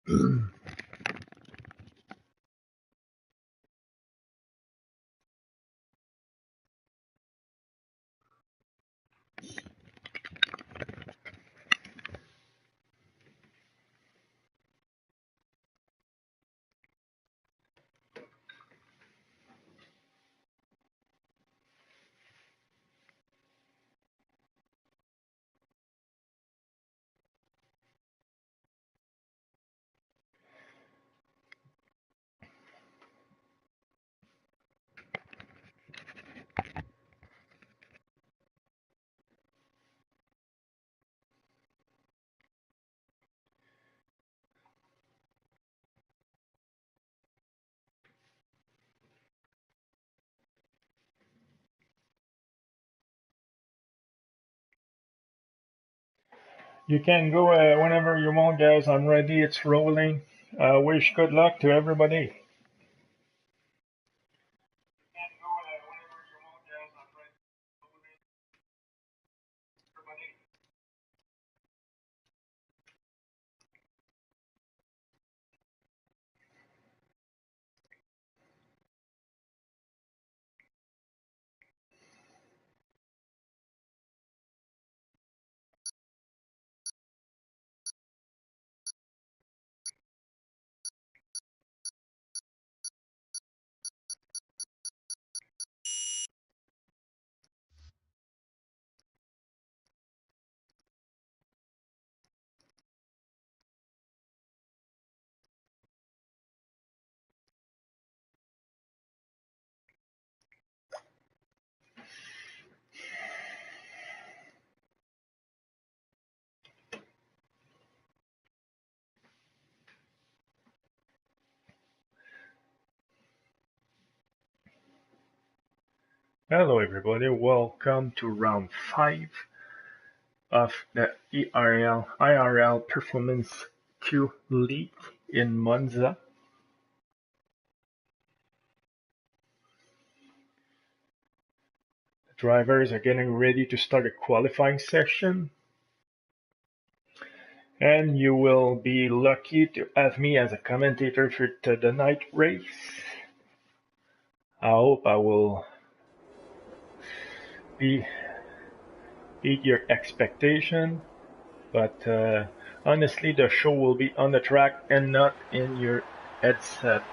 You can go whenever you want, guys. I'm ready. It's rolling. Wish good luck to everybody. Hello, everybody. Welcome to round 5 of the IRL Performance Q League in Monza. The drivers are getting ready to start a qualifying session. And you will be lucky to have me as a commentator for the night race. I hope I will beat your expectation, but honestly, the show will be on the track and not in your headset.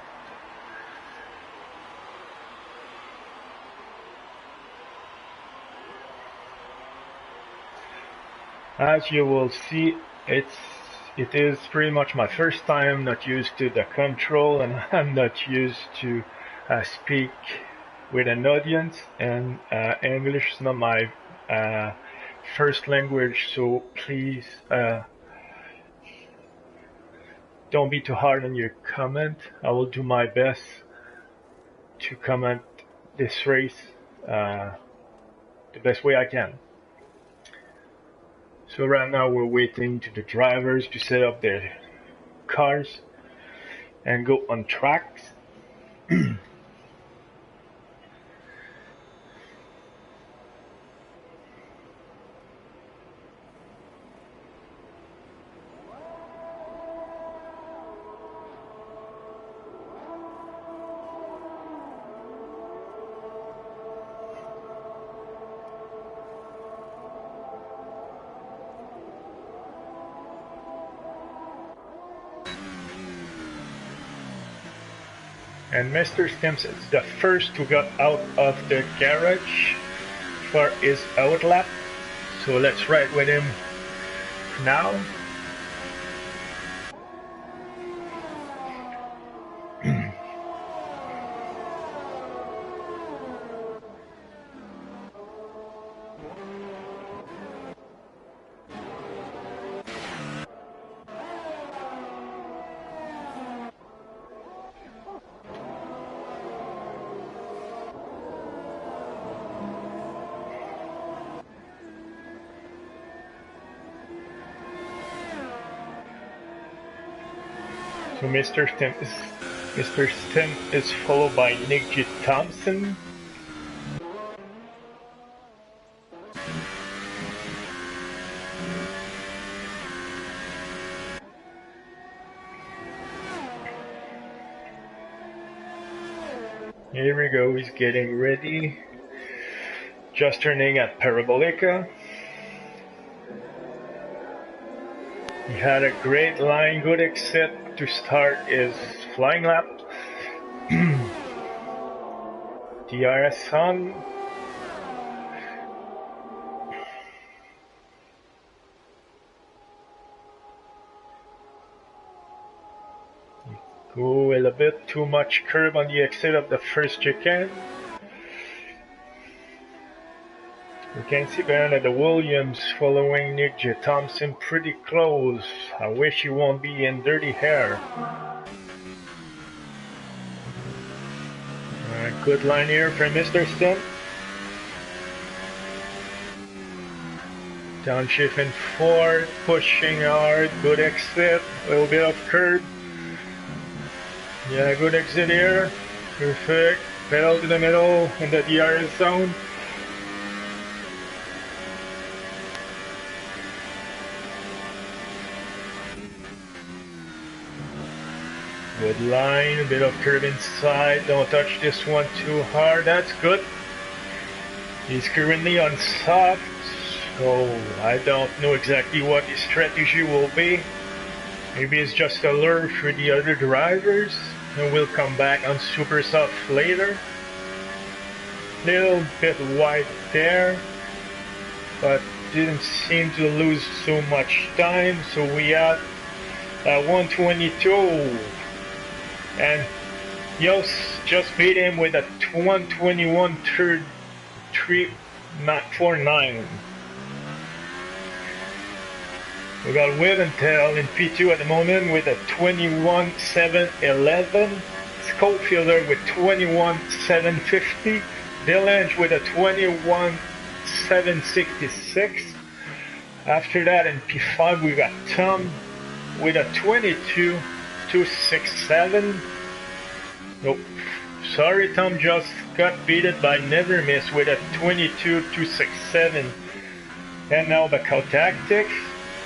As you will see, it is pretty much my first time not used to the control, and I'm not used to speak with an audience, and English is not my first language, so please don't be too hard on your comment. I will do my best to comment this race the best way I can. So right now we're waiting to the drivers to set up their cars and go on tracks. And Mr. Stimps is the first to get out of the garage for his outlap. So let's ride with him now. So Mr. Stim is followed by Nick G. Thompson. Here we go, he's getting ready. Just turning at Parabolica. He had a great line, good exit to start his flying lap. DRS on. Go a little bit too much curb on the exit of the first chicane. You can see Bernard Williams following Nick J. Thompson pretty close. I wish he won't be in dirty hair. Good line here for Mr. Stem. Downshift in fourth, pushing hard, good exit, a little bit of curb. Yeah, good exit here. Perfect. Pedal to the middle in the DRS zone. Good line, a bit of curve inside. Don't touch this one too hard. That's good. He's currently on soft, so I don't know exactly what his strategy will be. Maybe it's just a lure for the other drivers, and we'll come back on super soft later. Little bit wide there, but didn't seem to lose so much time. So we have 122, and Yost just beat him with a 121.349. We got Wiventail in P2 at the moment with a 21.711. Schofielder with 21.750. Dillange with a 21.766. After that in P5 we got Tom with a 22.267. Nope. Sorry, Tom just got beaten by Never Miss with a 22.267. And now the Cow Tactics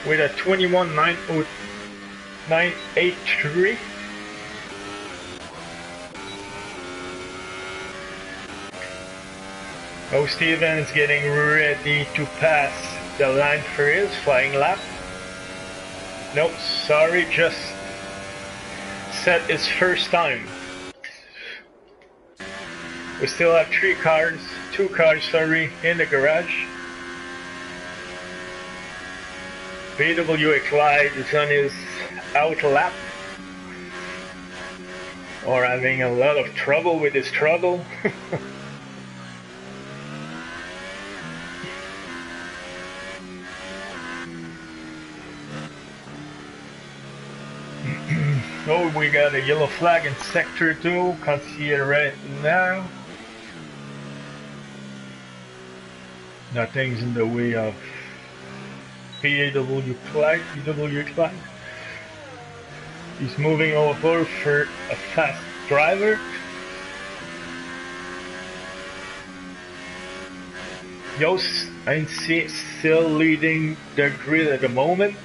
with a 21.983. Oh, Steven's getting ready to pass the line for his flying lap. Nope, sorry, just set his first time. We still have two cars, in the garage. BWA Clyde is on his out lap, or having a lot of trouble with his throttle. Oh, we got a yellow flag in sector 2, can't see it right now. Nothing's in the way of PAW Clyde. He's moving over for a fast driver. Yost and C still leading the grid at the moment.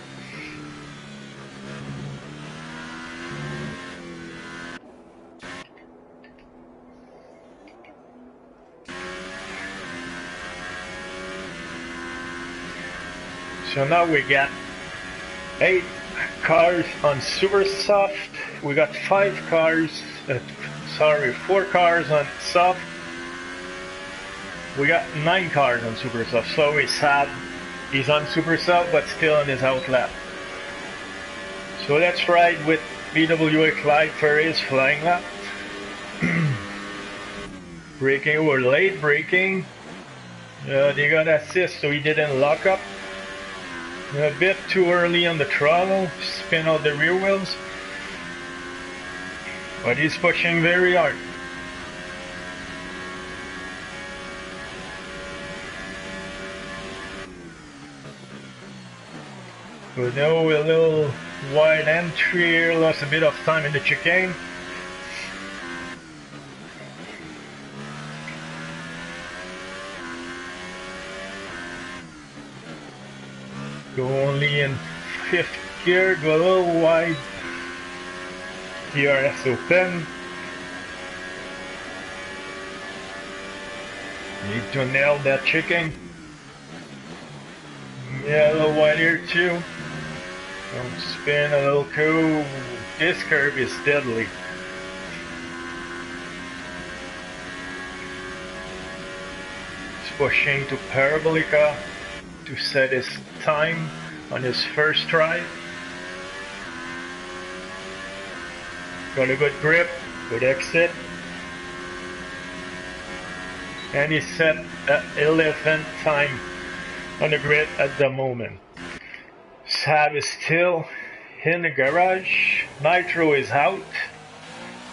So now we got 8 cars on super soft. We got 4 cars on soft. We got 9 cars on super soft. So he's sad. He's on super soft, but still on his out lap. So let's ride with BWA Clyde for his flying lap. Braking, we're late braking. They got assist, so he didn't lock up. A bit too early on the throttle, spin out the rear wheels, but he's pushing very hard. So now a little wide entry here, lost a bit of time in the chicane. Go only in 5th gear, go a little wide. DRS open. Need to nail that chicken. Yeah, a little wide here too. Don't spin a little cool. This curve is deadly. He's pushing to Parabolica to set his time on his first try. Got a good grip, good exit. And he set an 11th time on the grid at the moment. Saab is still in the garage. Nitro is out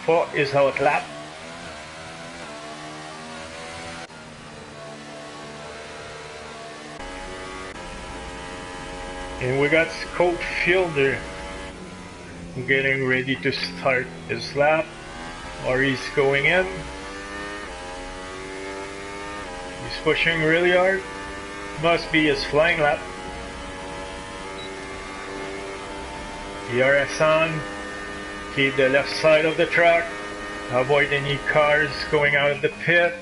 for his out lap. And we got Scott Fielder getting ready to start his lap, or he's going in. He's pushing really hard. Must be his flying lap. DRS on. Keep the left side of the track. Avoid any cars going out of the pit.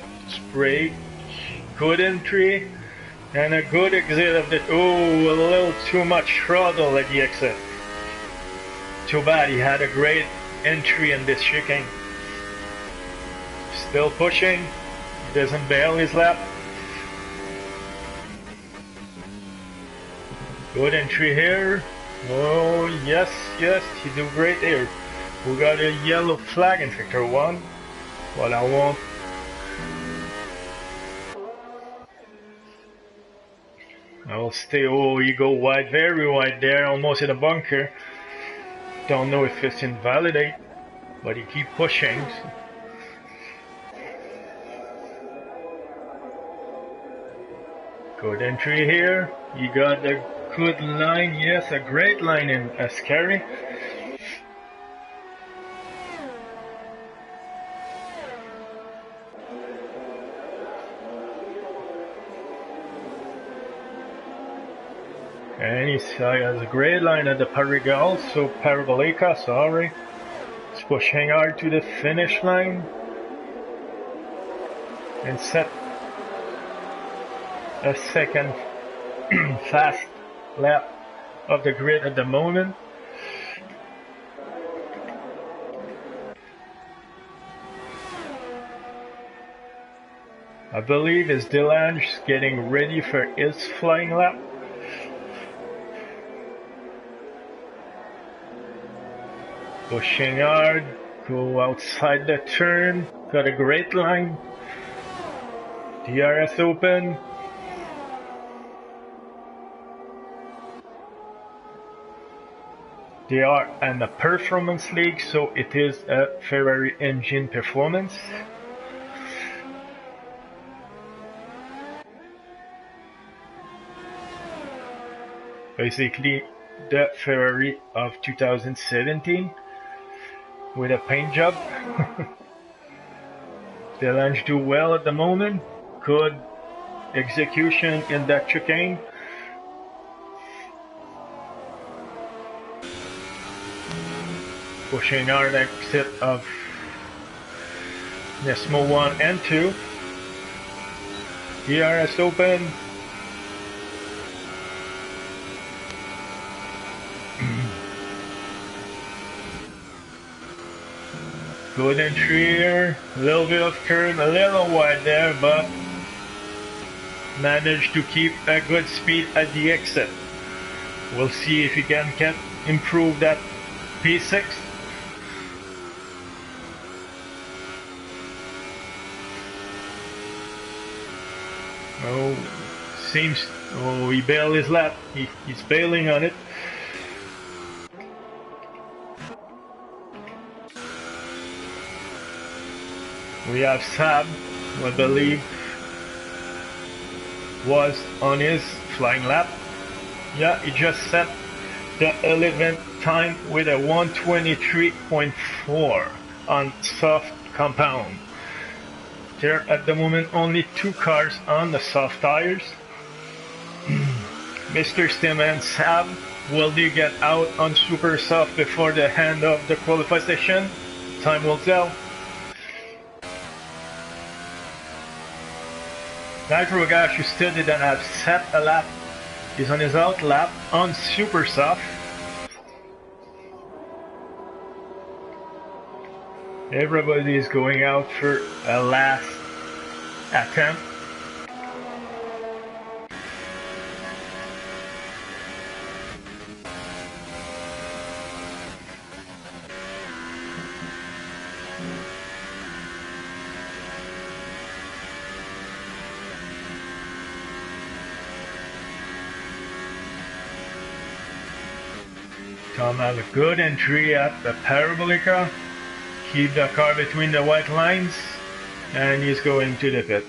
Brake. Good entry. And a good exit of the... Oh, a little too much throttle at the exit. Too bad, he had a great entry in this chicane. Still pushing. He doesn't bail his lap. Good entry here. Oh, yes, he do great here. We got a yellow flag in sector 1. Well, I won't. I'll stay. Oh, you go wide, very wide there, almost in a bunker. Don't know if it's invalidate, but he keep pushing. Good entry here. You got a good line, yes, a great line in Ascari. And he has a great line at the Parigal, so Parabolica, sorry. He's pushing hard to the finish line. And set a second fast lap of the grid at the moment. I believe it's Delange getting ready for his flying lap. Pushing hard, go outside the turn, got a great line. DRS open. They are in a performance league, so it is a Ferrari engine performance. Basically, the Ferrari of 2017 with a paint job. Delange do well at the moment. Good execution in that chicane. Pushing hard exit of Nesmo 1 and 2. DRS open. Good entry here, a little bit of curve, a little wide there, but managed to keep a good speed at the exit. We'll see if he can improve that P6. Oh, seems, oh, he bailed his lap, he's bailing on it. We have Saab, who I believe was on his flying lap. Yeah, he just set the 11th time with a 123.4 on soft compound. There at the moment only 2 cars on the soft tires. Mr. Stim and Saab, will they get out on super soft before the end of the qualification? Time will tell. Nitro Gash, who still didn't have set a lap, is on his out lap on super soft. Everybody is going out for a last attempt. Tom has a good entry at the Parabolica. Keep the car between the white lines, and he's going to the pit.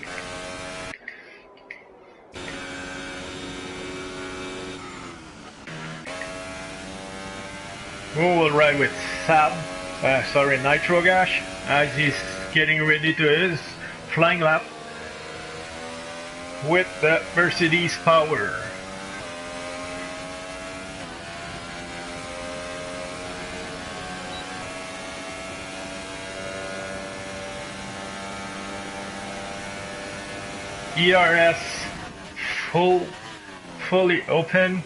We will ride with Nitro Gash, as he's getting ready to his flying lap with the Mercedes power. ERS fully open,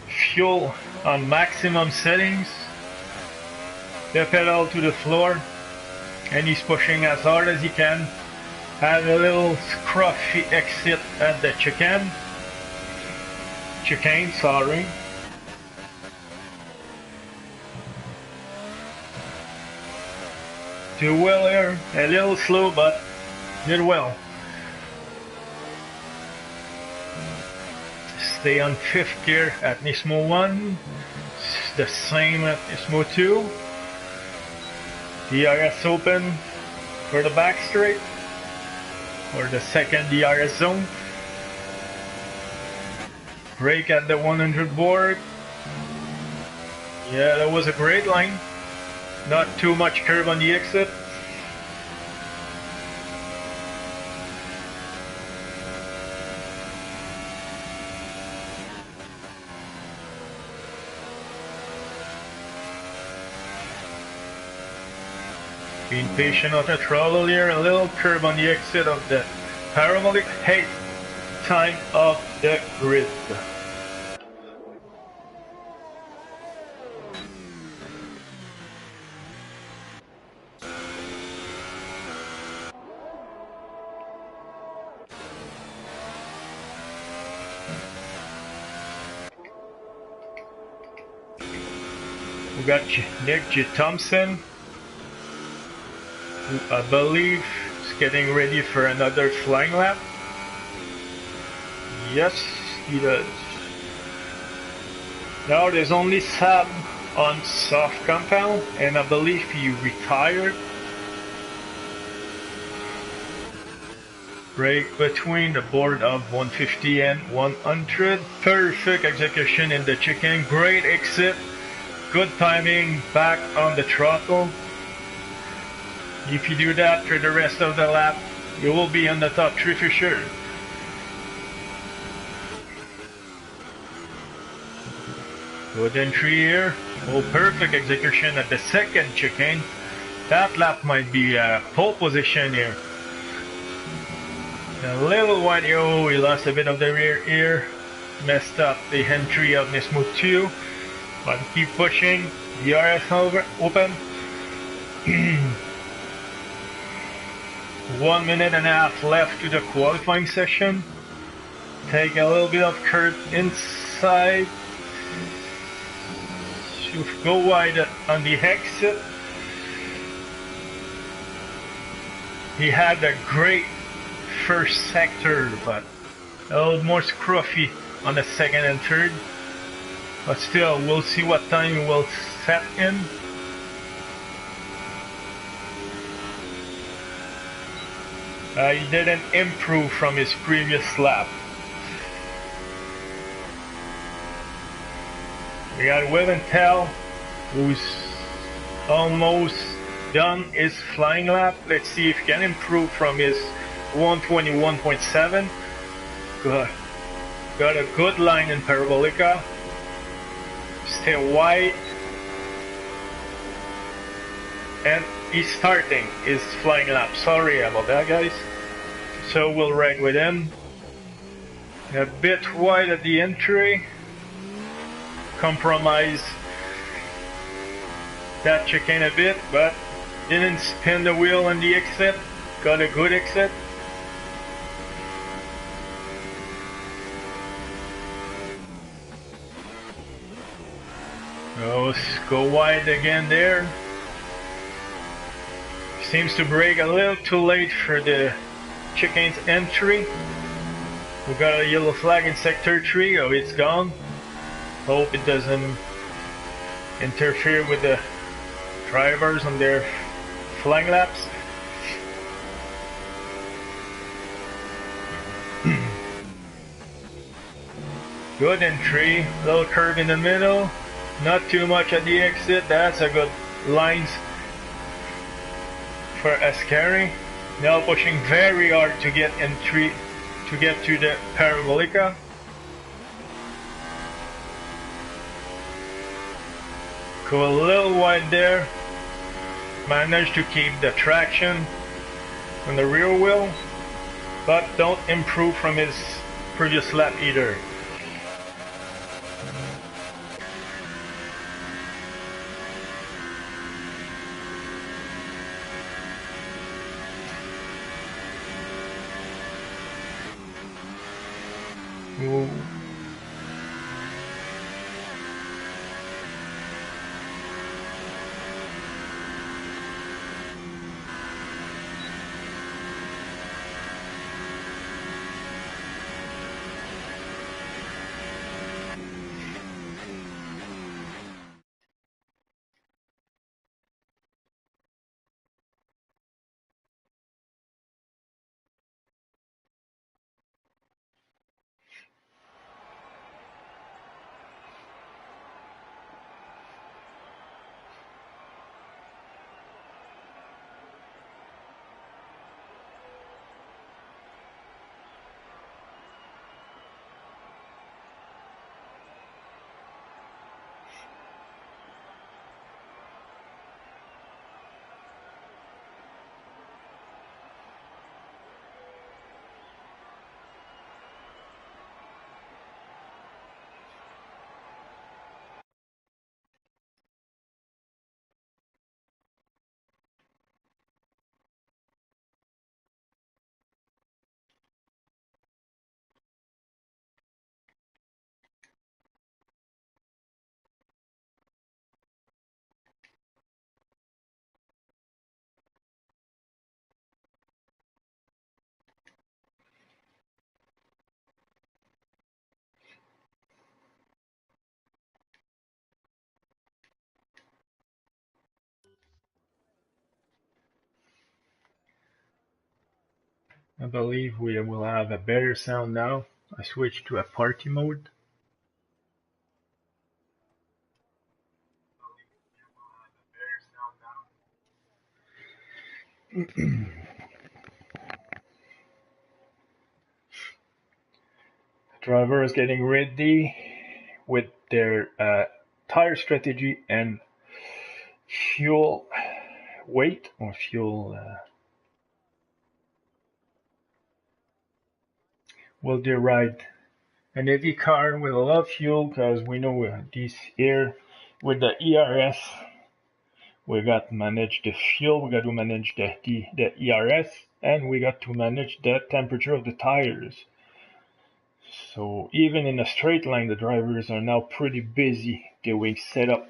fuel on maximum settings, the pedal to the floor, and he's pushing as hard as he can. Have a little scruffy exit at the chicane, sorry. Two wheel here, a little slow, but did well. Stay on 5th gear at Nismo 1, the same at Nismo 2. DRS open for the back straight, or the second DRS zone. Brake at the 100 board. Yeah, that was a great line. Not too much curve on the exit. Being patient on the throttle here, a little curve on the exit of the parabolic. Hey, time of the grid. We got Nick J. Thompson, who I believe is getting ready for another flying lap. Yes, he does. Now there's only Sab on soft compound, and I believe he retired. Brake between the board of 150 and 100. Perfect execution in the chicane. Great exit. Good timing back on the throttle. If you do that for the rest of the lap, you will be on the top 3 for sure. Good entry here. Oh, perfect execution at the second chicane. That lap might be a pole position here. A little wide, oh, he lost a bit of the rear here. Messed up the entry of Nismo 2. But keep pushing. DRS open. 1 minute and a half left to the qualifying session. Take a little bit of curve inside. Should go wide on the exit. He had a great first sector, but a little more scruffy on the second and third. But still, we'll see what time he will set in. He didn't improve from his previous lap. We got Will and Tell, who's almost done his flying lap. Let's see if he can improve from his 121.7. Got a good line in Parabolica. Stay wide. And he's starting his flying lap. Sorry about that, guys. So we'll ride with him. A bit wide at the entry. Compromise that chicane a bit, but didn't spin the wheel on the exit. Got a good exit. Oh, go wide again there. Seems to brake a little too late for the chicane's entry. We got a yellow flag in sector 3. Oh, it's gone. Hope it doesn't interfere with the drivers on their flying laps. Good entry, little curve in the middle, not too much at the exit. That's a good lines for Ascari. Now pushing very hard to get entry, to get to the Parabolica. Go a little wide there. Managed to keep the traction on the rear wheel, but don't improve from his previous lap either. Ooh. I believe we will have a better sound now. I switched to a party mode. Driver is getting ready with their tire strategy and fuel weight or fuel. Will they ride an heavy car with a lot of fuel? Because we know this here with the ERS, we got to manage the fuel, we got to manage the ERS, and we got to manage the temperature of the tires. So even in a straight line, the drivers are now pretty busy doing setup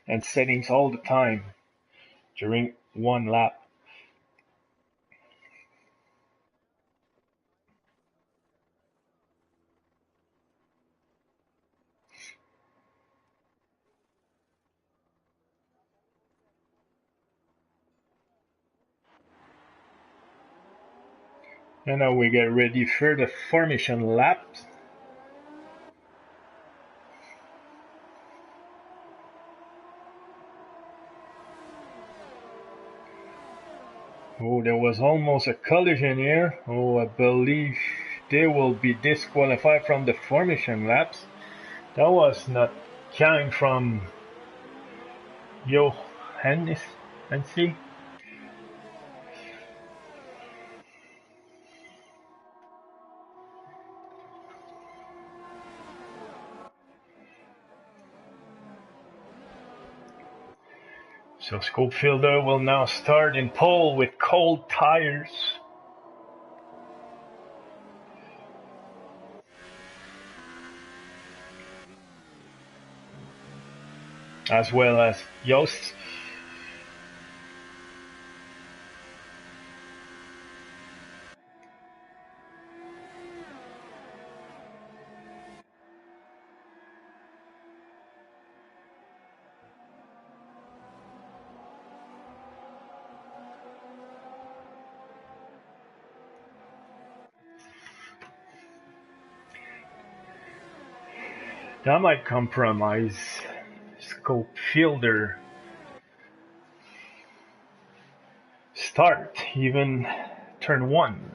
and settings all the time during one lap. And now we get ready for the formation laps. Oh, there was almost a collision here. Oh, I believe they will be disqualified from the formation laps. That was not kind from Johannes and see. So scope fielder will now start in pole with cold tires. As well as Yost. That might compromise scope fielder. Start, even turn 1.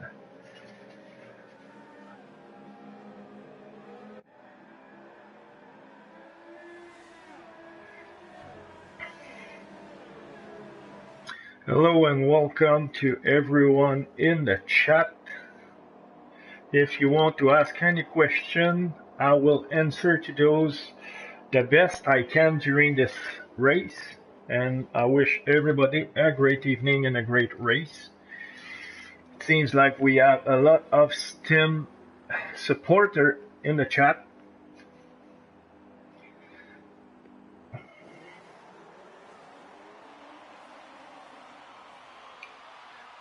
Hello and welcome to everyone in the chat. If you want to ask any question, I will answer to those the best I can during this race. And I wish everybody a great evening and a great race. It seems like we have a lot of STEM supporter in the chat.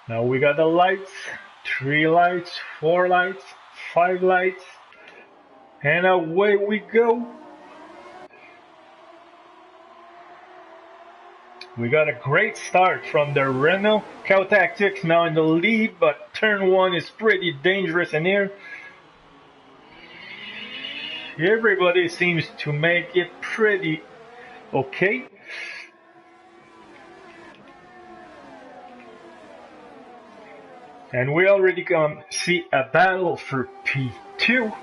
Now we got the lights, 3 lights, 4 lights, 5 lights, and away we go. We got a great start from the Renault. Cow Tactics now in the lead, but turn 1 is pretty dangerous in here. Everybody seems to make it pretty okay. And we already can see a battle for P2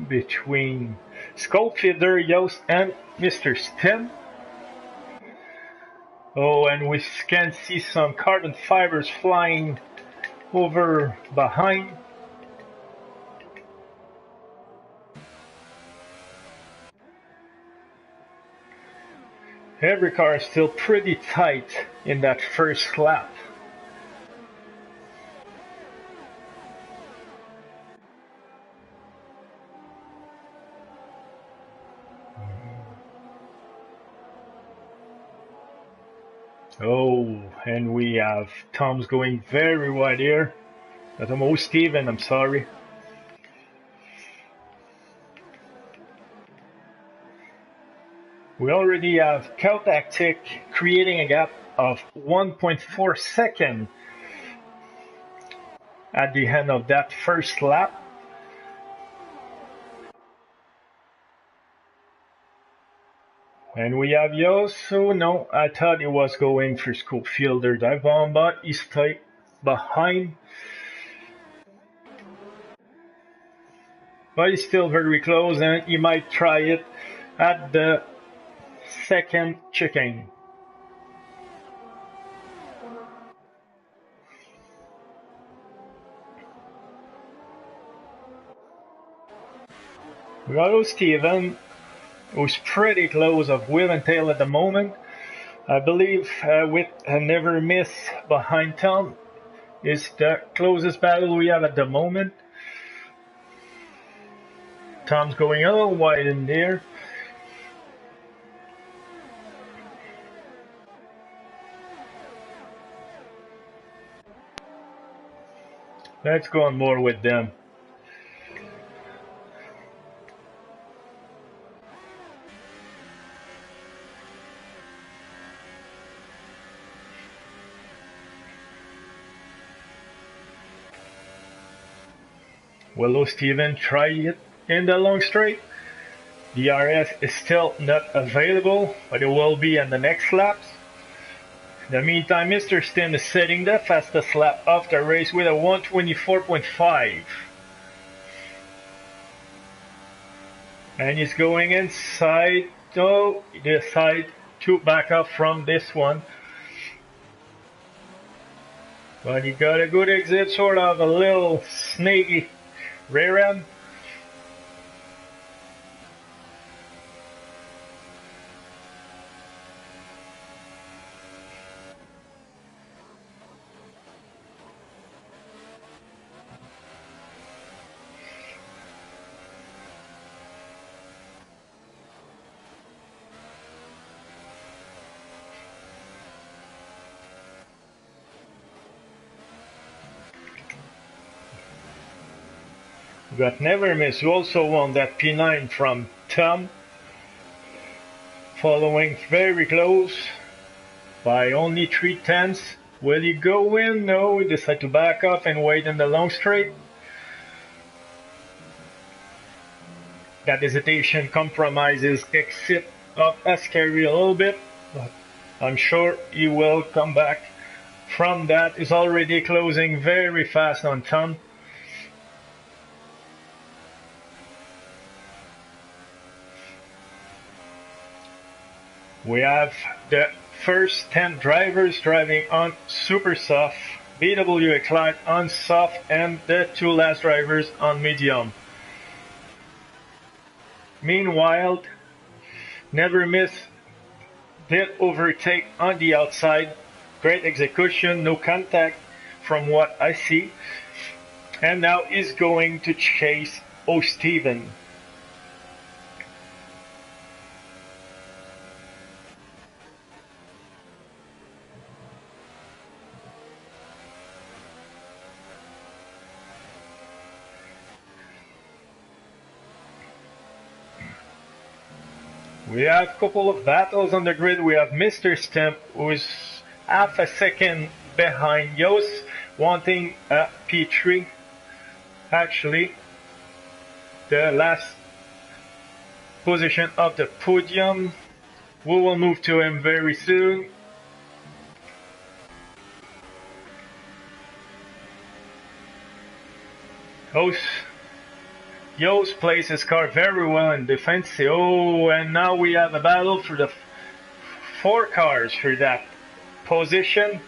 between Skullfielder, Yost, and Mr. Stem. Oh, and we can see some carbon fibers flying over behind. Every car is still pretty tight in that first lap. Oh, and we have Tom's going very wide here. Steven, I'm sorry. We already have Caltactic creating a gap of 1.4 seconds at the end of that first lap. And we have Yost, so no, I thought he was going for scope fielder dive bomb, but he's tight behind. But he's still very close, and he might try it at the second chicane. We got Steven, who's pretty close of wheel and tail at the moment. I believe with a never miss behind Tom is the closest battle we have at the moment. Tom's going a little wide in there. Let's go on more with them. Willow Steven try it in the long straight. The RS is still not available, but it will be in the next laps. In the meantime, Mr. Stem is setting the fastest lap of the race with a 124.5. And he's going inside, so he decided to back up from this one. But he got a good exit, sort of a little snaky rear end. We got Never Miss, who also won that P9 from Tom, following very close by only 3/10. Will he go in? No, he decided to back up and wait in the long straight. That hesitation compromises exit of Ascari a little bit, but I'm sure he will come back from that. He's already closing very fast on Tom. We have the first 10 drivers driving on super soft, BWX Light on soft, and the 2 last drivers on medium. Meanwhile, Never Miss did overtake on the outside. Great execution, no contact from what I see. And now he's going to chase O'Steven. We have a couple of battles on the grid. We have Mr. Stemp, who is half a second behind Yost, wanting a P3. Actually, the last position of the podium. We will move to him very soon. Yost plays his car very well in defense. Oh, and now we have a battle for the 4 cars for that position.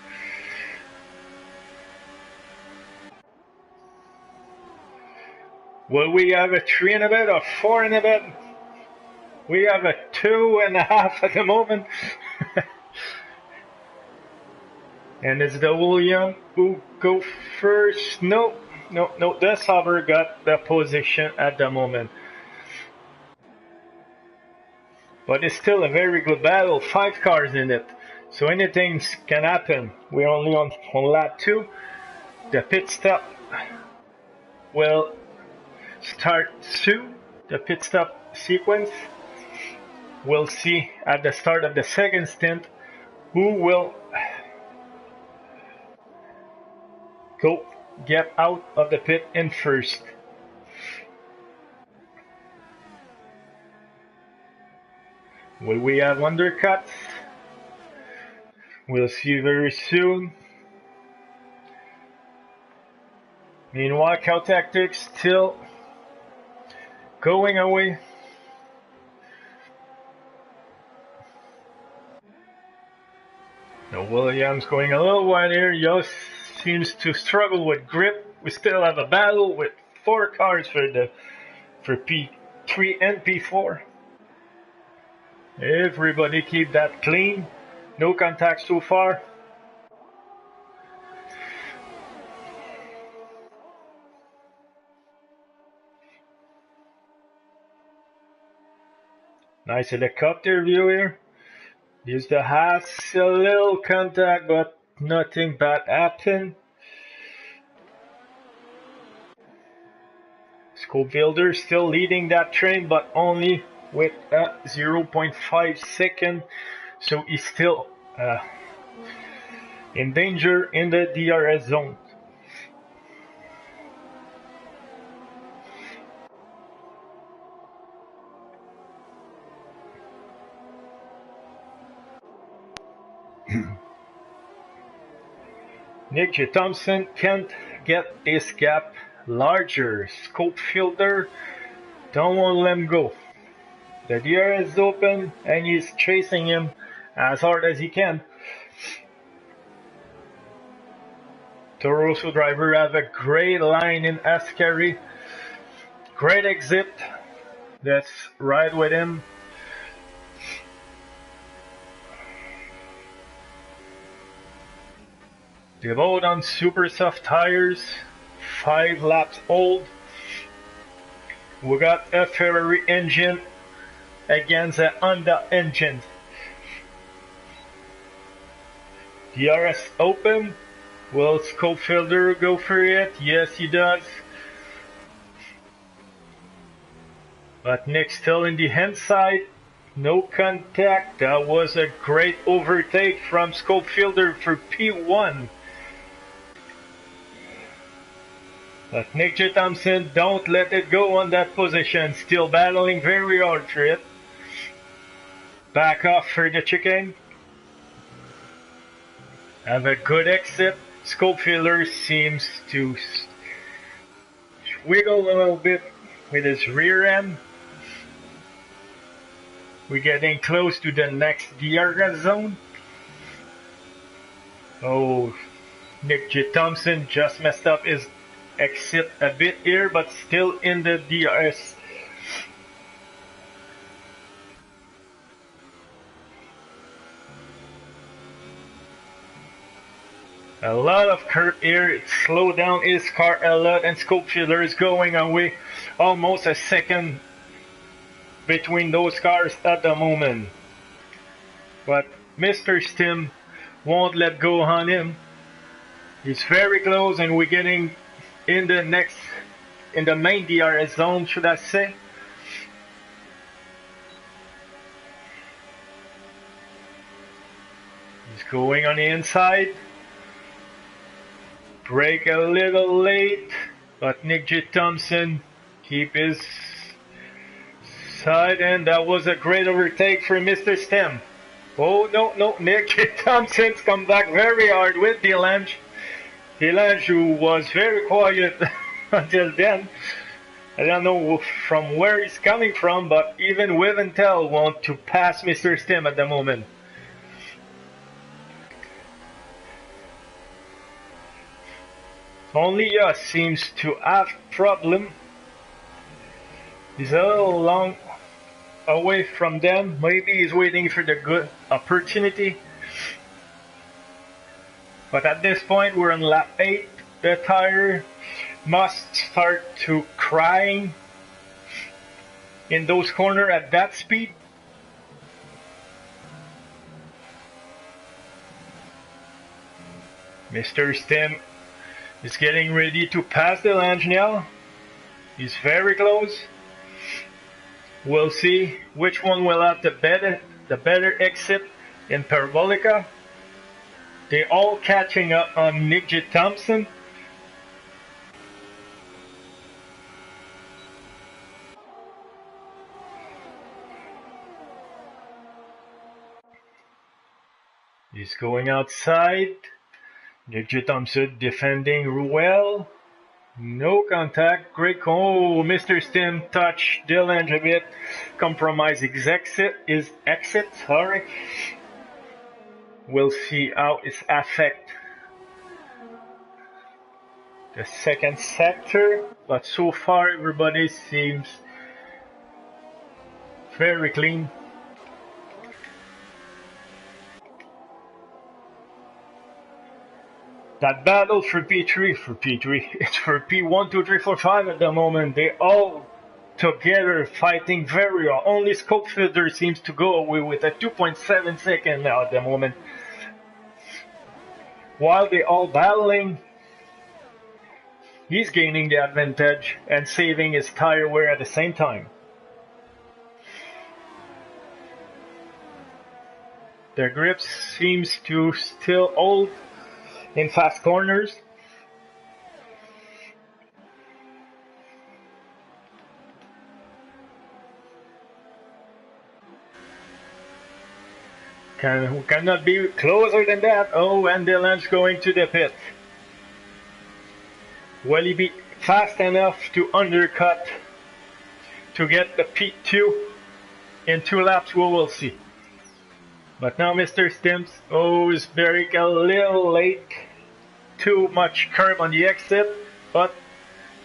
Will we have a 3 and a bit or 4 and a bit? We have a 2.5 at the moment. And it's the William who go first. No, the Sauber got the position at the moment. But it's still a very good battle, 5 cars in it. So anything can happen. We're only on lap 2. The pit stop will start soon. The pit stop sequence. We'll see at the start of the second stint who will go get out of the pit in first. Will we have undercuts? We'll see very soon. Meanwhile, Cow Tactics still going away. The Williams going a little wide here. Yost seems to struggle with grip. We still have a battle with 4 cars for P3 and P4. Everybody keep that clean. No contact so far. Nice helicopter view here. Use the hats, a little contact, but nothing bad happened. Scopefielder still leading that train, but only with a 0.5 second. So he's still in danger in the DRS zone. Nick J. Thompson can't get this gap larger. Scopefielder don't want to let him go. The DRS is open and he's chasing him as hard as he can. Toro Rosso driver have a great line in Ascari. Great exit. Let's ride with him. They vote on super soft tires, 5 laps old. We got a Ferrari engine against a Honda engine. DRS open. Will Scopefielder go for it? Yes, he does. But Nick still in the inside. No contact. That was a great overtake from Schofielder for P1. But Nick J. Thompson, don't let it go on that position. Still battling very hard for it. Back off for the chicken. Have a good exit. Schofielder seems to wiggle a little bit with his rear end. We're getting close to the next DRS zone. Oh, Nick J. Thompson just messed up his exit a bit here, but still in the DRS. A lot of curve here. It slowed down his car a lot, and Schofielder is going away almost a second between those cars at the moment. But Mr. Stim won't let go on him. He's very close, and we're getting in the main DRS zone, should I say. He's going on the inside. Brake a little late, but Nick J. Thompson keep his side, and that was a great overtake for Mr. Stem. Oh no, Nick J. Thompson's come back very hard with Delange. Delange, who was very quiet until then. I don't know from where he's coming from, but even with Intel want to pass Mr. Stem at the moment. Only us seems to have problem. He's a little long away from them. Maybe he's waiting for the good opportunity. But at this point, we're on lap 8. The tire must start to crying in those corners at that speed. Mr. Stem is getting ready to pass the Delange now. He's very close. We'll see which one will have the better exit in Parabolica. They're all catching up on Nick J. Thompson. He's going outside. Nick J. Thompson defending well. No contact. Great. Oh, Mr. Stim touched Delange a bit. Compromise his exit. Sorry. We'll see how it affects the second sector. But so far, everybody seems very clean. That battle for P3, it's for P1, 2, 3, 4, 5 at the moment. They all together fighting very well. Only Schofielder seems to go away with a 2.7 second now at the moment. While they all battling, he's gaining the advantage and saving his tire wear at the same time. Their grip seems to still hold in fast corners. Cannot be closer than that. Oh, and Delange going to the pit. Will he be fast enough to undercut to get the P2 in 2 laps? We will see. But now Mr. Stims, is very a little late. Too much curb on the exit, but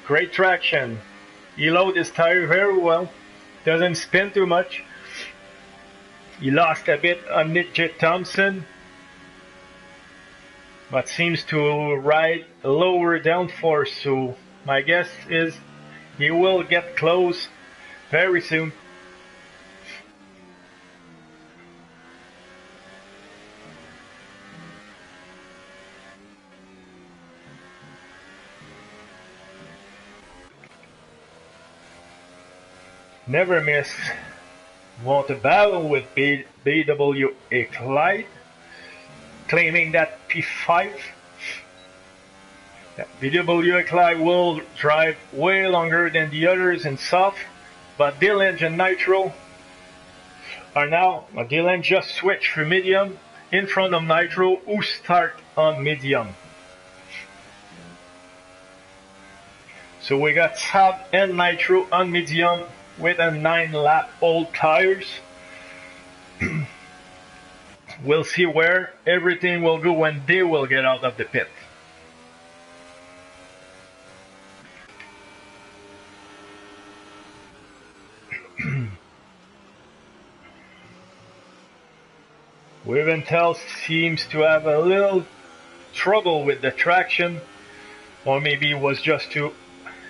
great traction. He loaded his tire very well. Doesn't spin too much. He lost a bit on Nick J. Thompson, but seems to ride lower downforce. So my guess is he will get close very soon. Never Miss want to battle with BWA Clyde, claiming that P5. BWA Clyde will drive way longer than the others in soft, but Dylan and Nitro are now, Dylan just switched for medium in front of Nitro, who start on medium. So we got Sab and Nitro on medium with a 9-lap old tires. We'll see where everything will go when they will get out of the pit. Wiventel seems to have a little trouble with the traction, or maybe it was just too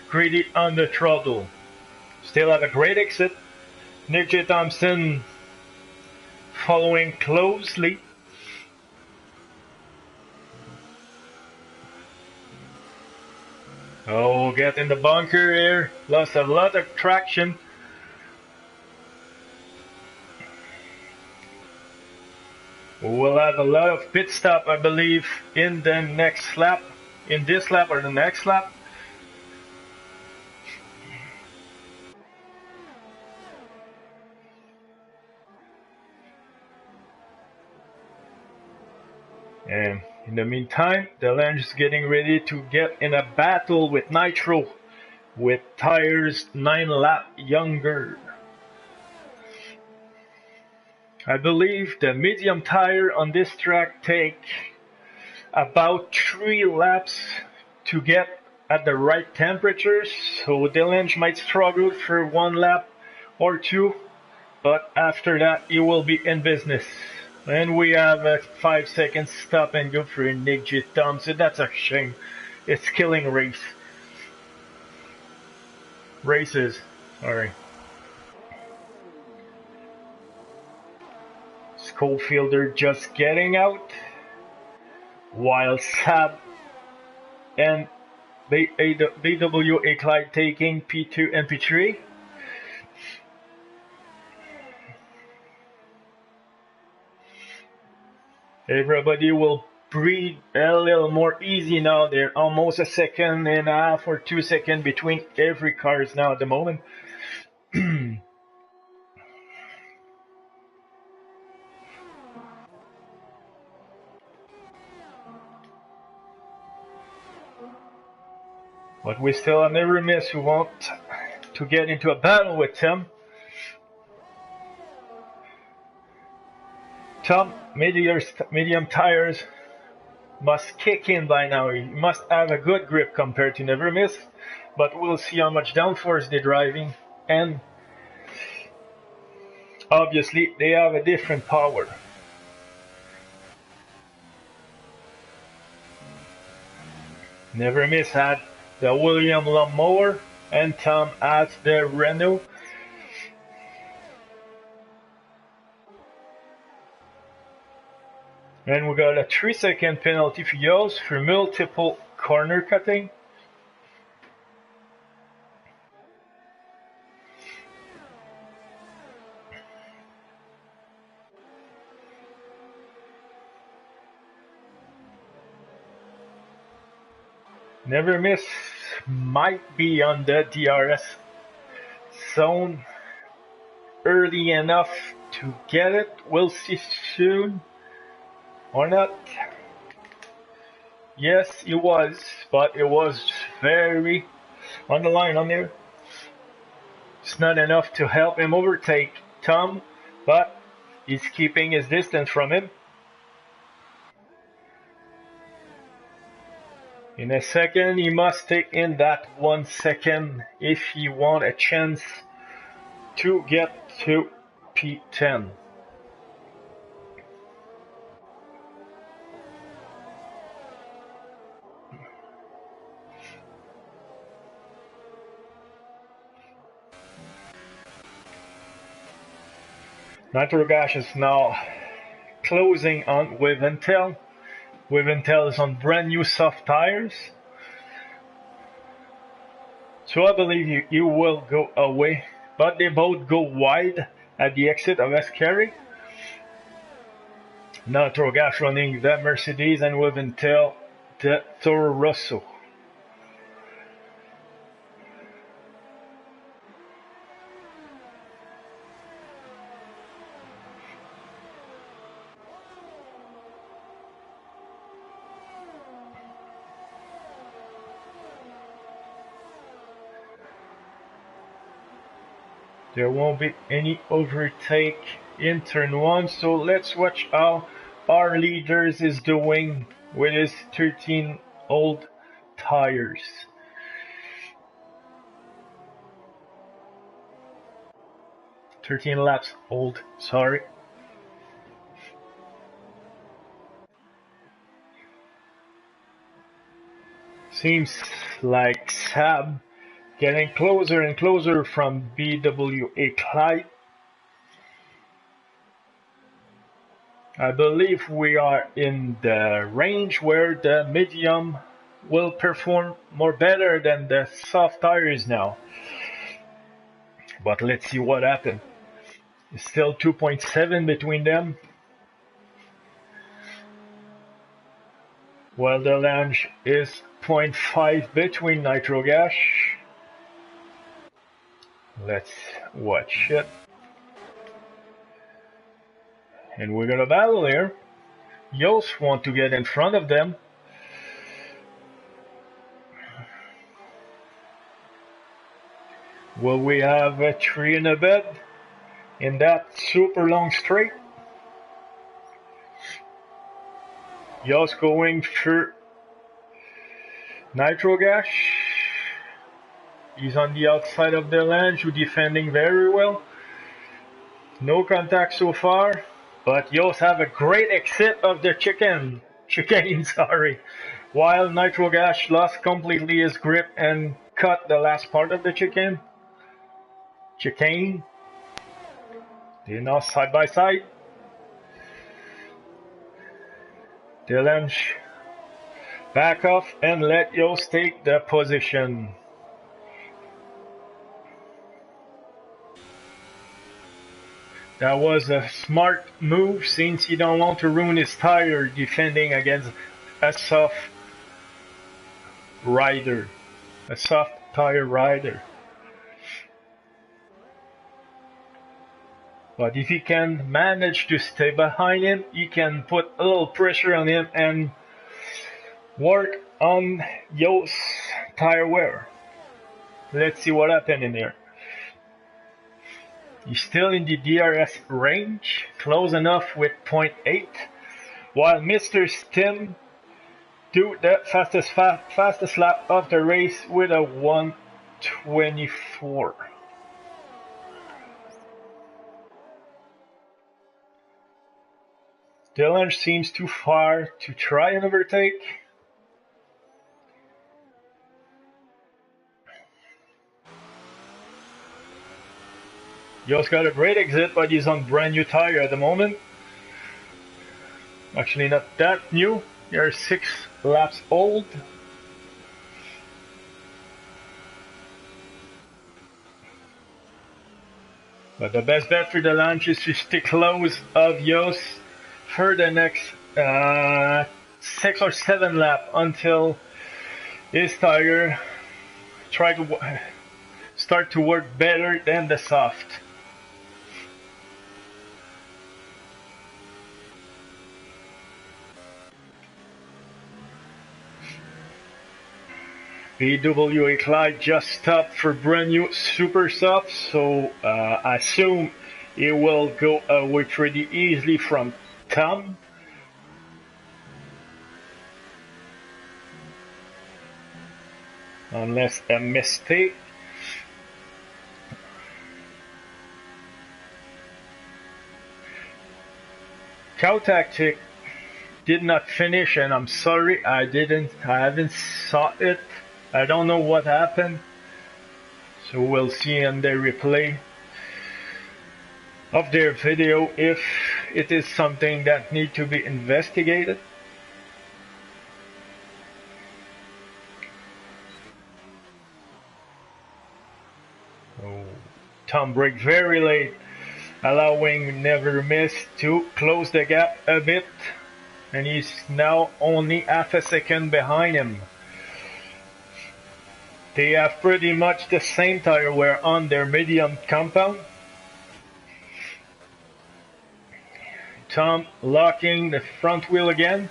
greedy on the throttle. Still have a great exit. Nick J. Thompson following closely. Oh, get in the bunker here. Lost a lot of traction. We'll have a lot of pit stop, I believe, in the next lap. In this lap or the next lap. And in the meantime, Delange is getting ready to get in a battle with Nitro with tires 9 laps younger. I believe the medium tire on this track take about 3 laps to get at the right temperatures, so Delange might struggle for 1 lap or 2, but after that he will be in business. And we have a 5-second stop and go for Nick J. Thompson. That's a shame. It's killing races. Sorry. Schofielder just getting out, while Sab and BWA Clyde taking P2 and P3. Everybody will breathe a little more easy now. They're almost a 1.5 seconds or 2 seconds between every cars now at the moment. But we still have Never Miss who want to get into a battle with Tom. Tom, medium tires must kick in by now. He must have a good grip compared to Never Miss, but we'll see how much downforce they're driving, and obviously they have a different power. Never Miss had the William lawnmower, and Tom has the Renault. And we got a 3-second penalty for yours for multiple corner cutting. Never Miss might be on the DRS zone early enough to get it. We'll see soon. Or not. Yes, it was, but it was very on the line on there. It's not enough to help him overtake Tom, but he's keeping his distance from him. In a second, he must take in that 1 second if he wants a chance to get to P10. Nitrogas is now closing on Wiventel. Wiventel is on brand new soft tires. So I believe you will go away but they both go wide at the exit of Escari. Nitro Gas running the Mercedes and with Intel the Toro Rosso. There won't be any overtake in turn 1, so let's watch how our leaders is doing with his 13 old tires. 13 laps old, sorry. Seems like Sab getting closer and closer from BWA Clyde. I believe we are in the range where the medium will perform more better than the soft tires now. But let's see what happens. It's still 2.7 between them. While the Lange is 0.5 between Nitro Gas. Let's watch it. And we're gonna battle here. Yost want to get in front of them. Will we have a tree in a bed in that super long straight? Yost going for Nitro Gas. He's on the outside of the Lange, who defending very well. No contact so far, but Yost have a great exit of the chicane, sorry. While Nitro Gas lost completely his grip and cut the last part of the chicane. They're now side by side. The Lange back off and let Yost take the position. That was a smart move since he don't want to ruin his tire defending against a soft rider, a soft tire rider. But if he can manage to stay behind him, he can put a little pressure on him and work on Yost's tire wear. Let's see what happens in here. He's still in the DRS range, close enough with 0.8, while Mr. Stim do the fastest lap of the race with a 1:24. The Lange seems too far to try and overtake. Yost got a great exit, but he's on brand new tire at the moment. Actually not that new, they're 6 laps old. But the best bet for the Lange is to stay close of Yost for the next 6 or 7 laps until his tire try to start to work better than the soft. BWA Clyde just stopped for brand new super soft, so I assume it will go away pretty easily from Tom. Unless a mistake. Cow Tactic did not finish, and I'm sorry, I haven't saw it. I don't know what happened, so we'll see in the replay of their video if it is something that need to be investigated. So Tom brake very late, allowing Never Miss to close the gap a bit, and he's now only half a second behind him. They have pretty much the same tire wear on their medium compound. Tom locking the front wheel again.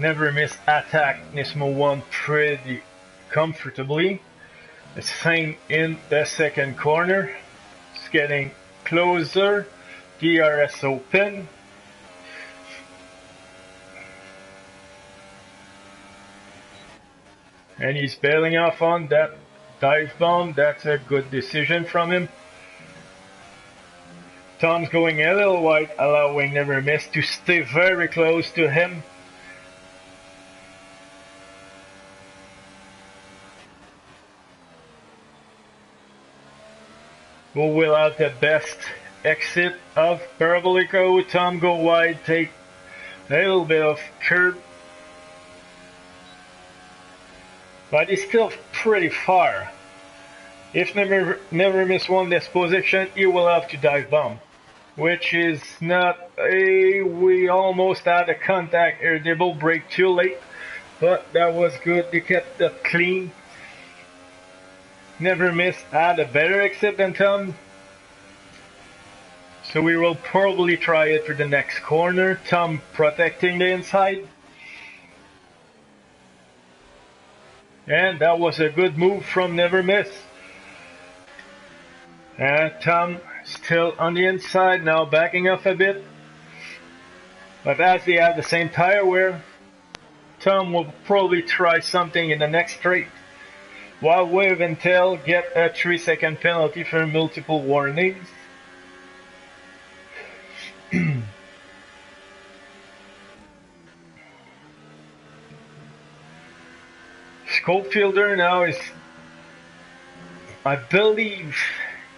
Never Miss attack Nismo 1 pretty comfortably. The same in the second corner. It's getting closer. DRS open. And he's bailing off on that dive bomb. That's a good decision from him. Tom's going a little wide, allowing Never Miss to stay very close to him. Who will have the best exit of Parabolico? Tom go wide, take a little bit of curb. But he's still pretty far. If Never Miss won this position, he will have to dive bomb. Which is not a... We almost had a contact here. They both brake too late. But that was good. They kept that clean. Never Miss had a better exit than Tom. So we will probably try it for the next corner. Tom protecting the inside. And that was a good move from Never Miss. And Tom still on the inside, now backing off a bit. But as they have the same tire wear, Tom will probably try something in the next straight. While Wave and Tail get a 3-second penalty for multiple warnings. Scopefielder now is, I believe,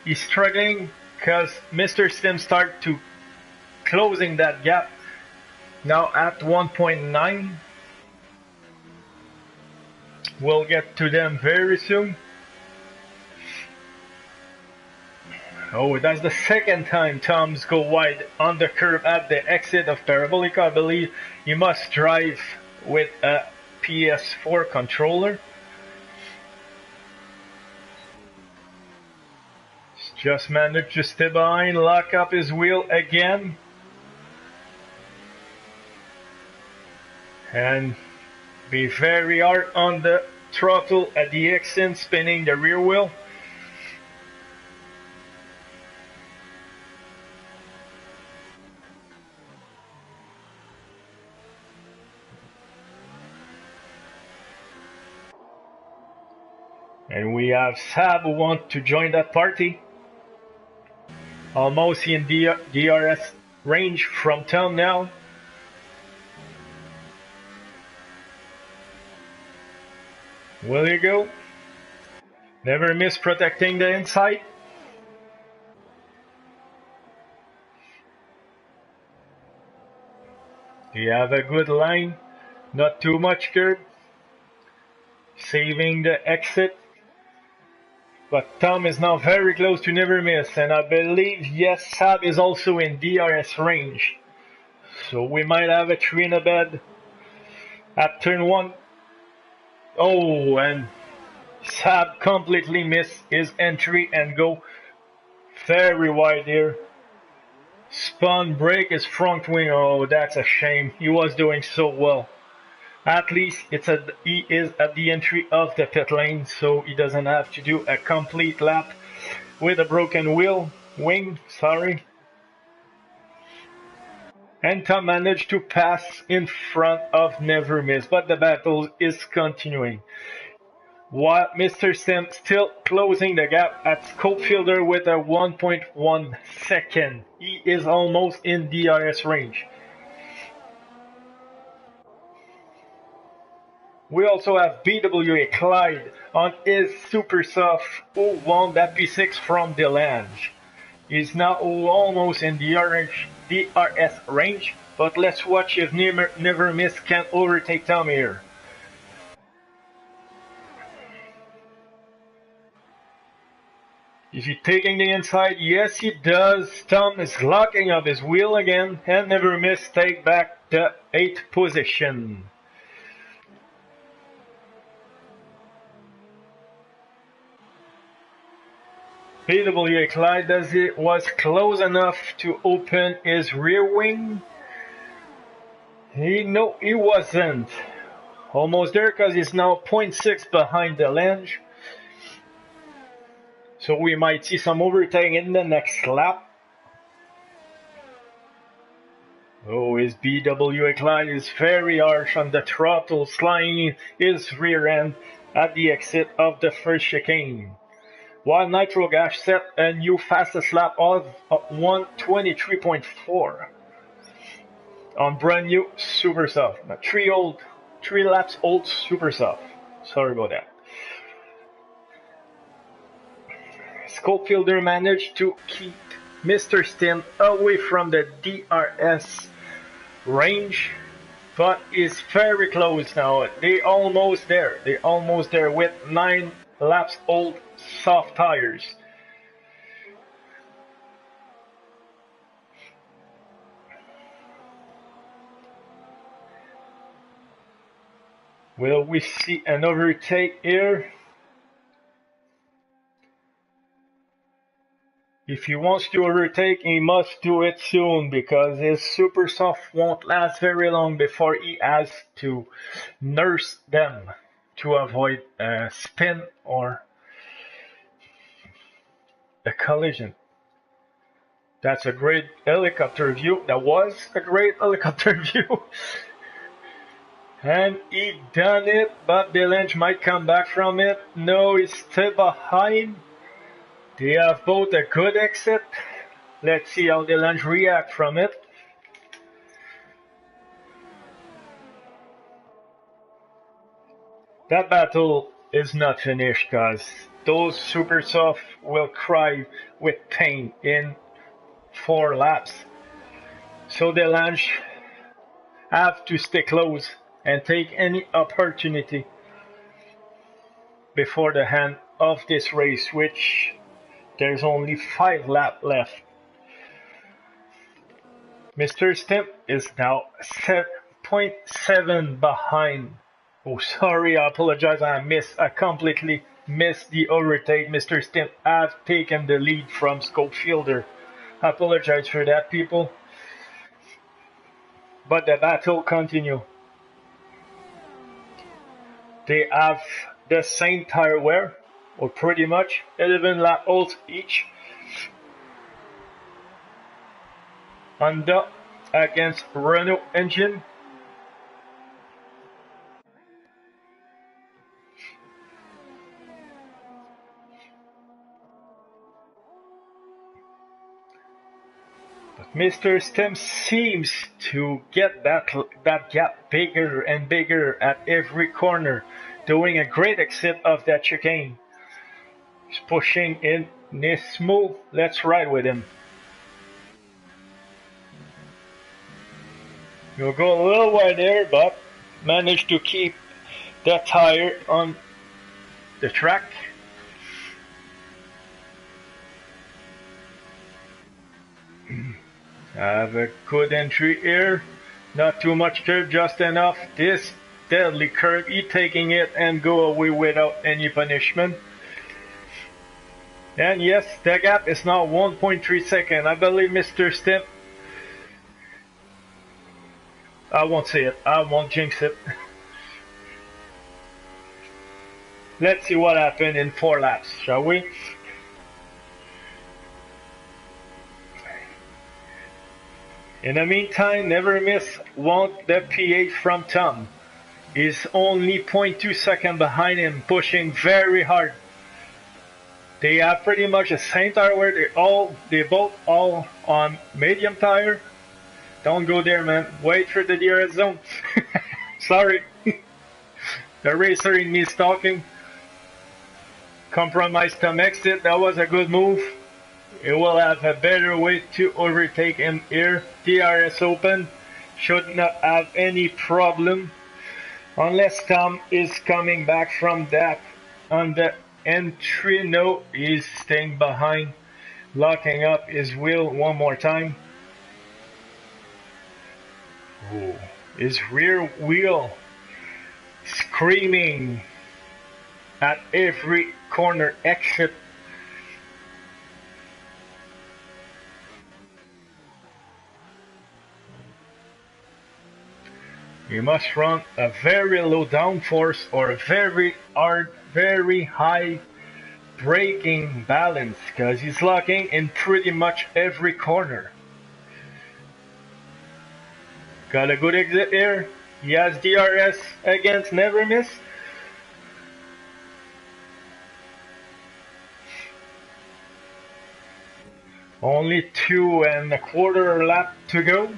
he's struggling because Mr. Sim start to closing that gap. Now at 1.9. We'll get to them very soon. Oh, that's the second time Tom's go wide on the curve at the exit of Parabolica. I believe he must drive with a PS4 controller. Just managed to stay behind, lock up his wheel again. And be very hard on the throttle at the exit, spinning the rear wheel. And we have Sab who want to join that party. Almost in DRS range from Tom now. Will you go? Never Miss protecting the inside. You have a good line, not too much curb. Saving the exit. But Tom is now very close to Never Miss, and I believe, yes, Sab is also in DRS range. So we might have a 3 in a bed at turn 1. Oh, and Sab completely missed his entry and go very wide here. Spun, break his front wing. Oh, that's a shame. He was doing so well. At least he is at the entry of the pit lane, so he doesn't have to do a complete lap with a broken wing. And Tom managed to pass in front of Never Miss, but the battle is continuing. While Mr. Sim still closing the gap at Scopefielder with a 1.1 second. He is almost in DRS range. We also have BWA Clyde on his Super Soft who won that P6 from Delange. He's now almost in DRS range, but let's watch if Never Miss can overtake Tom here. Is he taking the inside? Yes, he does. Tom is locking up his wheel again and never miss take back the 8th position. PWA Clyde was close enough to open his rear wing. No, he wasn't. Almost there because he's now 0.6 behind the Lange. So we might see some overtaking in the next lap. Oh, his BWA Clyde is very harsh on the throttle, sliding his rear end at the exit of the first chicane. While Nitro Gas set a new fastest lap of 1:23.4 on brand new Super Soft. 3 laps old Super Soft. Sorry about that. Schofielder managed to keep Mr. Stim away from the DRS range, but is very close now. They almost there. With 9 laps old soft tires. Will we see an overtake here? If he wants to overtake, he must do it soon because his Super Soft won't last very long before he has to nurse them to avoid a spin or a collision. That's a great helicopter view. That was a great helicopter view. And he done it, but the Lange might come back from it. No, he's still behind. They have both a good exit. Let's see how the Lange react from it. That battle is not finished because those Super Soft will cry with pain in 4 laps. So the Lange have to stay close and take any opportunity before the end of this race, which there's only 5 laps left. Mr. Stimp is now 0.7 behind. Oh, sorry, I apologize. I completely missed the overtake. Mr. Stimp has taken the lead from Schofielder. I apologize for that, people. But the battle continues. They have the same tire wear, or pretty much 11 lap olds each. Honda against Renault engine. But Mr. Stem seems to get that gap bigger and bigger at every corner, doing a great exit of that chicane. He's pushing in Nismo. Let's ride with him. You'll go a little wide there, but managed to keep the tire on the track. Have a good entry here. Not too much curve, just enough. This deadly curve, he taking it and go away without any punishment. And yes, the gap is now 1.3 seconds. I believe Mr. Stimp. I won't say it. I won't jinx it. Let's see what happened in 4 laps, shall we? In the meantime, never miss want the P8 from Tom. He's only 0.2 seconds behind him, pushing very hard. They have pretty much the same tire wear. They both all on medium tire. Don't go there, man. Wait for the DRS zone. Sorry. The racer in me is talking. Compromise Tom exit. That was a good move. It will have a better way to overtake him here. DRS open. Should not have any problem. Unless Tom is coming back from that on the entry. No, he's staying behind, locking up his wheel one more time. Oh, his rear wheel screaming at every corner exit. You must run a very low downforce or a very hard, very high braking balance because he's locking in pretty much every corner. Got a good exit here. He has DRS against Never Miss. Only 2.25 lap to go.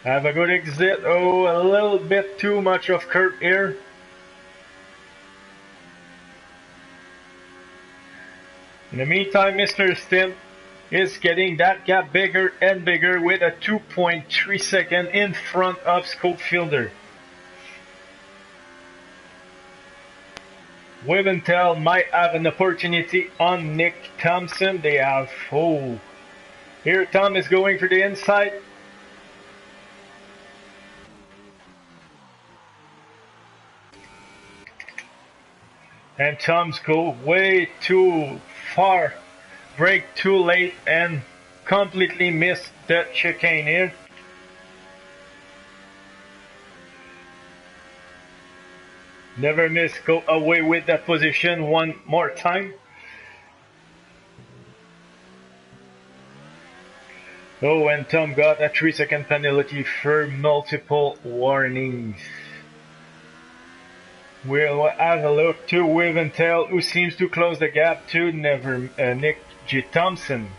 Have a good exit. Oh, a little bit too much of curb here. In the meantime, Mr. Stim is getting that gap bigger and bigger with a 2.3 second in front of Scopefielder. Wiventel might have an opportunity on Nick Thompson. They have, oh, here Tom is going for the inside. And Tom's go way too far, brake too late and completely missed that chicane here. Never Miss go away with that position one more time. Oh, and Tom got a 3-second penalty for multiple warnings. We'll have a look to Wiventel, who seems to close the gap to Nick G. Thompson.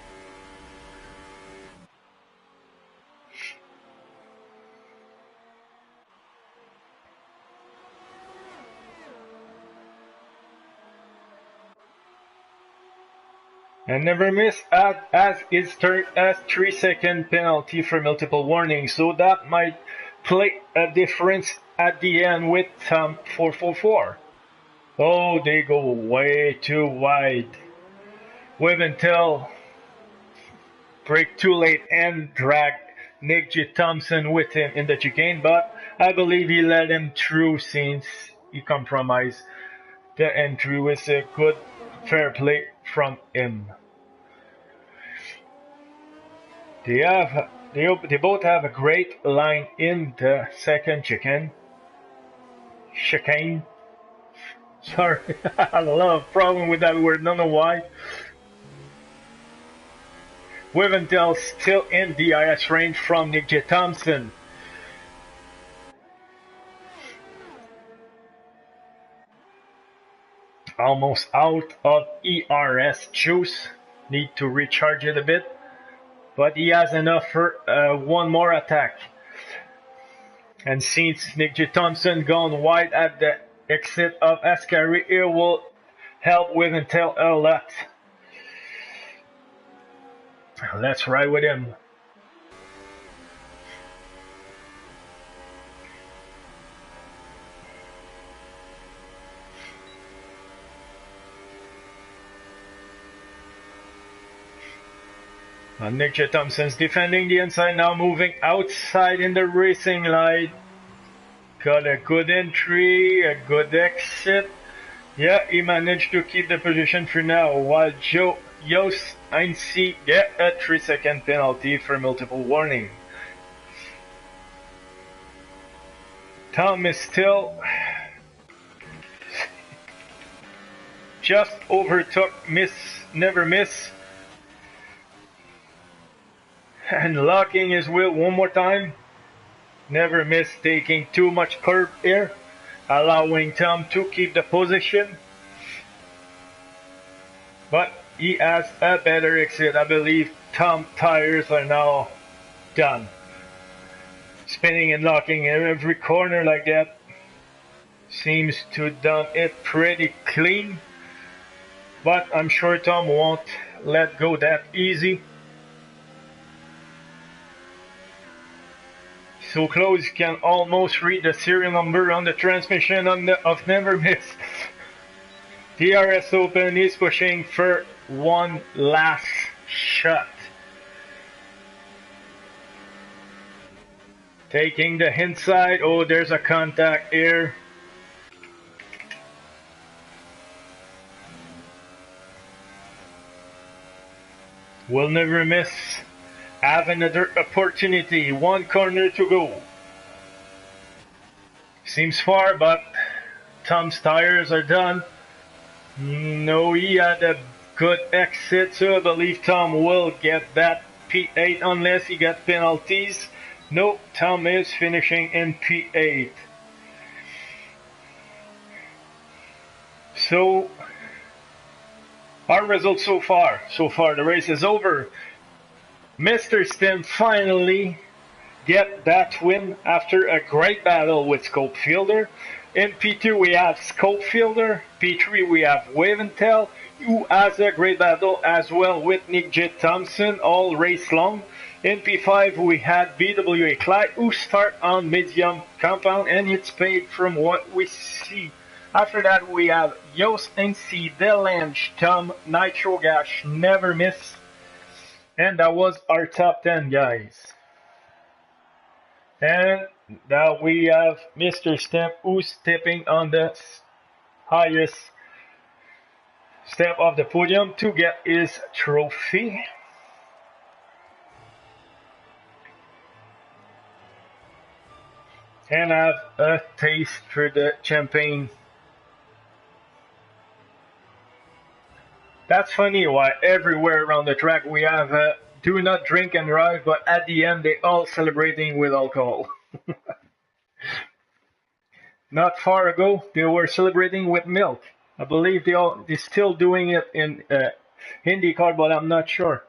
And Never Miss as his 3-second penalty for multiple warnings, so that might play a difference at the end with 444. Oh, they go way too wide. Wiventel brake too late and dragged Nick G. Thompson with him in the chicane, but I believe he let him through since he compromised the entry with a good fair play from him. They both have a great line in the second chicane. Sorry, I have a lot of problem with that word, don't know why. Wiventel still in DRS range from Nick J. Thompson. Almost out of ERS juice. Need to recharge it a bit. But he has enough for one more attack. And since Nick J. Thompson gone wide at the exit of Ascari, it will help Wiventel a lot. Let's ride with him. Nick J. Thompson's defending the inside now, moving outside in the racing line. Got a good entry, a good exit. Yeah, he managed to keep the position for now, while Jos Heinze get a 3-second penalty for multiple warning. Tom is still just overtook Never Miss. And locking his wheel one more time. Never Miss taking too much curb here, allowing Tom to keep the position. But he has a better exit. I believe Tom's tires are now done. Spinning and locking in every corner like that. Seems to have done it pretty clean. But I'm sure Tom won't let go that easy. So close, you can almost read the serial number on the transmission of Never Miss. DRS open, he's pushing for one last shot. Taking the inside, oh there's a contact here. Will never miss. Have another opportunity, one corner to go. Seems far, but Tom's tires are done. No, he had a good exit, so I believe Tom will get that P8 unless he gets penalties. No, Tom is finishing in P8. So, our results so far. The race is over. Mr. Stim finally get that win after a great battle with Scopefielder. In P2 we have Scopefielder. P3 we have Waventel, who has a great battle as well with Nick J. Thompson all race long. In P5 we had BWA Clyde, who start on medium compound, and it's paid from what we see. After that we have Yost NC, Delange, Tom, Nitro Gash, never miss. And that was our top 10, guys. And now we have Mr. Stemp, who's stepping on the highest step of the podium to get his trophy. And have a taste for the champagne. That's funny why everywhere around the track we have do not drink and drive, but at the end they all celebrating with alcohol. Not far ago they were celebrating with milk. I believe they're still doing it in IndyCar, but I'm not sure.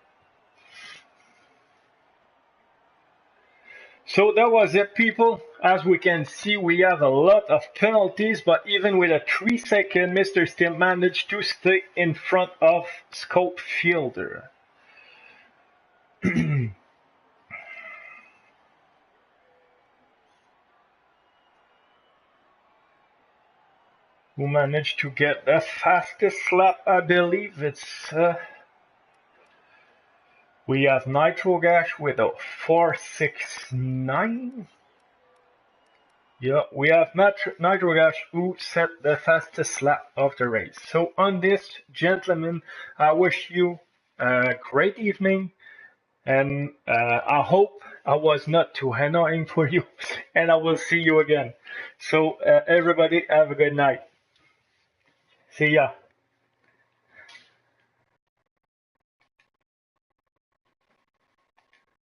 So that was it, people. As we can see, we have a lot of penalties, but even with a 3-second, Mr. Stim managed to stay in front of Scopefielder. Who managed to get the fastest lap, I believe it's... we have Nitro Gash with a 4.69. Yeah, we have Nitro Gash who set the fastest lap of the race. So on this, gentlemen, I wish you a great evening, and I hope I was not too annoying for you, and I will see you again. So everybody have a good night. See ya.